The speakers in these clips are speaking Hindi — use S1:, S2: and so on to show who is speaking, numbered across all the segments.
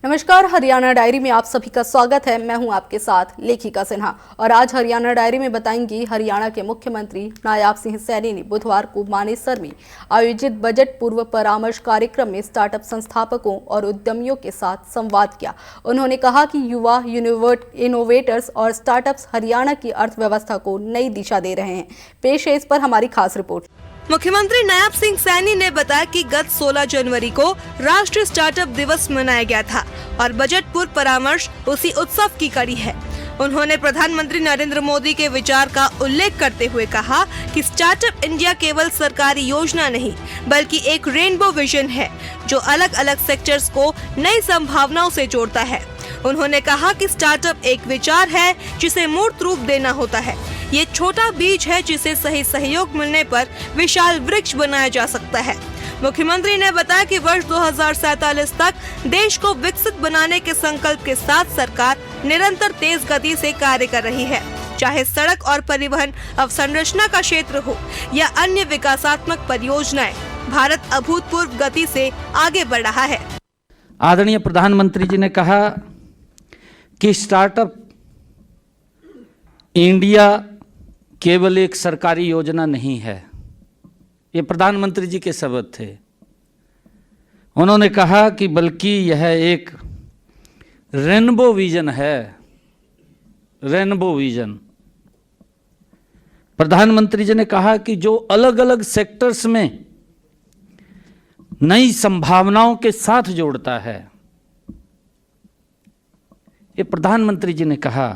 S1: नमस्कार, हरियाणा डायरी में आप सभी का स्वागत है। मैं हूं आपके साथ लेखिका सिन्हा और आज हरियाणा डायरी में बताएंगी हरियाणा के मुख्यमंत्री नायब सिंह सैनी ने बुधवार को मानेसर में आयोजित बजट पूर्व परामर्श कार्यक्रम में स्टार्टअप संस्थापकों और उद्यमियों के साथ संवाद किया। उन्होंने कहा कि युवा इनोवेटर्स और स्टार्टअप्स हरियाणा की अर्थव्यवस्था को नई दिशा दे रहे हैं। पेश है इस पर हमारी खास रिपोर्ट।
S2: मुख्यमंत्री नायब सिंह सैनी ने बताया कि गत 16 जनवरी को राष्ट्रीय स्टार्टअप दिवस मनाया गया था और बजट पूर्व परामर्श उसी उत्सव की कड़ी है। उन्होंने प्रधानमंत्री नरेंद्र मोदी के विचार का उल्लेख करते हुए कहा कि स्टार्टअप इंडिया केवल सरकारी योजना नहीं बल्कि एक रेनबो विजन है जो अलग अलग सेक्टर्स को नई संभावनाओं से जोड़ता है। उन्होंने कहा कि स्टार्टअप एक विचार है जिसे मूर्त रूप देना होता है। ये छोटा बीज है जिसे सही सहयोग मिलने पर विशाल वृक्ष बनाया जा सकता है। मुख्यमंत्री ने बताया कि वर्ष 2047 तक देश को विकसित बनाने के संकल्प के साथ सरकार निरंतर तेज गति से कार्य कर रही है। चाहे सड़क और परिवहन अवसंरचना का क्षेत्र हो या अन्य विकासात्मक परियोजनाएं, भारत अभूतपूर्व गति से आगे बढ़ रहा है।
S3: आदरणीय प्रधानमंत्री जी ने कहा कि स्टार्टअप इंडिया केवल एक सरकारी योजना नहीं है। ये प्रधानमंत्री जी के शब्द थे। उन्होंने कहा कि बल्कि यह एक रेनबो विजन है। Rainbow vision. प्रधानमंत्री जी ने कहा कि जो अलग अलग सेक्टर्स में नई संभावनाओं के साथ जोड़ता है। ये प्रधानमंत्री जी ने कहा।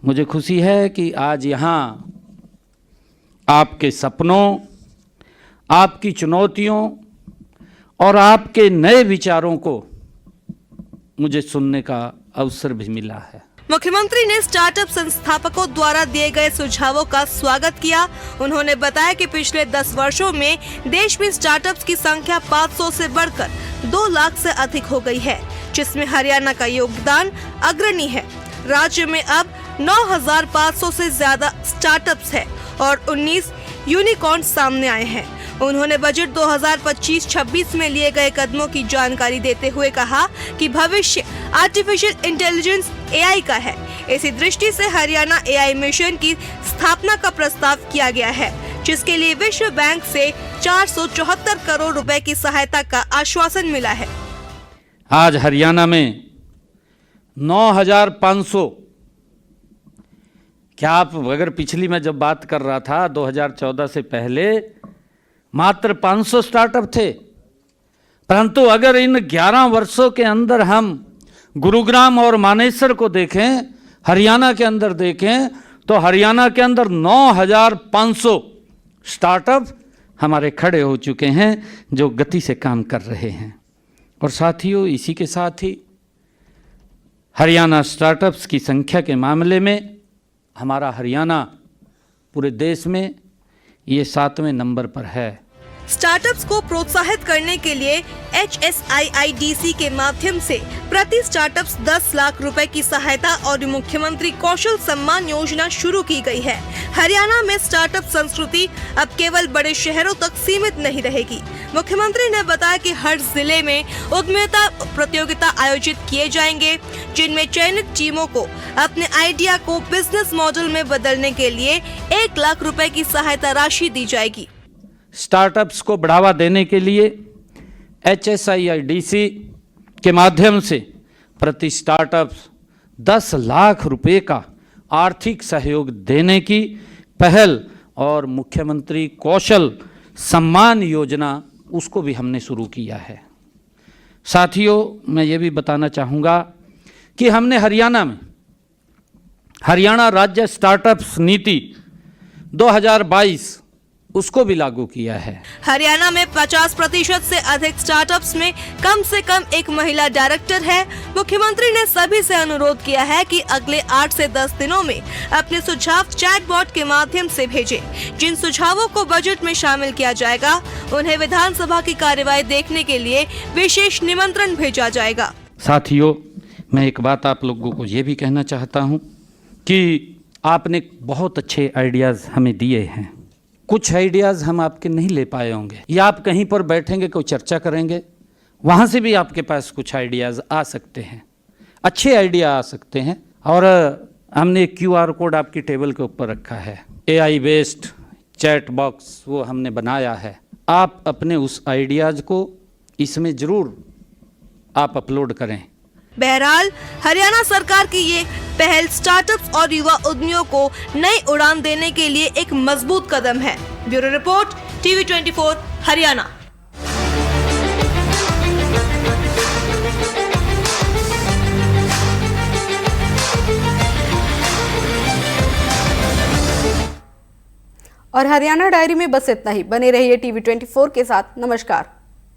S3: मुझे खुशी है कि आज यहाँ आपके सपनों, आपकी चुनौतियों और आपके नए विचारों को मुझे सुनने का अवसर भी मिला है।
S2: मुख्यमंत्री ने स्टार्टअप संस्थापकों द्वारा दिए गए सुझावों का स्वागत किया। उन्होंने बताया कि पिछले 10 वर्षों में देश में स्टार्टअप्स की संख्या 500 से बढ़कर 2 लाख से अधिक हो गई है, जिसमें हरियाणा का योगदान अग्रणी है। राज्य में अब 9,500 से ज्यादा स्टार्टअप्स है और 19 यूनिकॉर्न सामने आए हैं। उन्होंने बजट 2025-26 में लिए गए कदमों की जानकारी देते हुए कहा कि भविष्य आर्टिफिशियल इंटेलिजेंस AI का है। इसी दृष्टि से हरियाणा AI मिशन की स्थापना का प्रस्ताव किया गया है, जिसके लिए विश्व बैंक से 474 करोड़ रुपए की सहायता का आश्वासन मिला है।
S3: आज हरियाणा में 9,500, क्या आप अगर पिछली मैं जब बात कर रहा था 2014 से पहले मात्र 500 स्टार्टअप थे, परंतु अगर इन 11 वर्षों के अंदर हम गुरुग्राम और मानेसर को देखें, हरियाणा के अंदर देखें, तो हरियाणा के अंदर 9,500 स्टार्टअप हमारे खड़े हो चुके हैं जो गति से काम कर रहे हैं। और साथियों, इसी के साथ ही हरियाणा स्टार्टअप्स की संख्या के मामले में हमारा हरियाणा पूरे देश में ये 7वें नंबर पर है।
S2: स्टार्टअप्स को प्रोत्साहित करने के लिए HSIIDC के माध्यम से प्रति स्टार्टअप्स 10 लाख रुपए की सहायता और मुख्यमंत्री कौशल सम्मान योजना शुरू की गई है। हरियाणा में स्टार्टअप संस्कृति अब केवल बड़े शहरों तक सीमित नहीं रहेगी। मुख्यमंत्री ने बताया कि हर जिले में उद्यमिता प्रतियोगिता आयोजित किए जाएंगे, जिनमें चयनित टीमों को अपने आइडिया को बिजनेस मॉडल में बदलने के लिए 1 लाख रुपए की सहायता राशि दी जाएगी।
S3: स्टार्टअप्स को बढ़ावा देने के लिए HSIIDC के माध्यम से प्रति स्टार्टअप्स 10 लाख रुपए का आर्थिक सहयोग देने की पहल और मुख्यमंत्री कौशल सम्मान योजना उसको भी हमने शुरू किया है। साथियों, मैं ये भी बताना चाहूँगा कि हमने हरियाणा राज्य स्टार्टअप्स नीति 2022 उसको भी लागू किया है।
S2: हरियाणा में 50% से अधिक स्टार्टअप्स में कम से कम एक महिला डायरेक्टर है। मुख्यमंत्री ने सभी से अनुरोध किया है कि अगले 8 से 10 दिनों में अपने सुझाव चैटबॉट के माध्यम से भेजें। जिन सुझावों को बजट में शामिल किया जाएगा, उन्हें विधानसभा की कार्यवाही देखने के लिए विशेष निमंत्रण भेजा जाएगा।
S3: साथियों, मैं एक बात आप लोगों को ये भी कहना चाहता हूँ कि आपने बहुत अच्छे आइडियाज हमें दिए हैं। कुछ आइडियाज़ हम आपके नहीं ले पाए होंगे, या आप कहीं पर बैठेंगे कोई चर्चा करेंगे वहाँ से भी आपके पास कुछ आइडियाज़ आ सकते हैं, अच्छे आइडिया आ सकते हैं। और हमने QR कोड आपकी टेबल के ऊपर रखा है, AI बेस्ड चैट बॉक्स वो हमने बनाया है। आप अपने उस आइडियाज़ को इसमें ज़रूर आप अपलोड करें।
S2: बहरहाल हरियाणा सरकार की ये पहल स्टार्टअप्स और युवा उद्यमियों को नई उड़ान देने के लिए एक मजबूत कदम है। Bureau report, TV24 Haryana.
S1: और हरियाणा डायरी में बस इतना ही। बने रहिए TV24 के साथ। नमस्कार।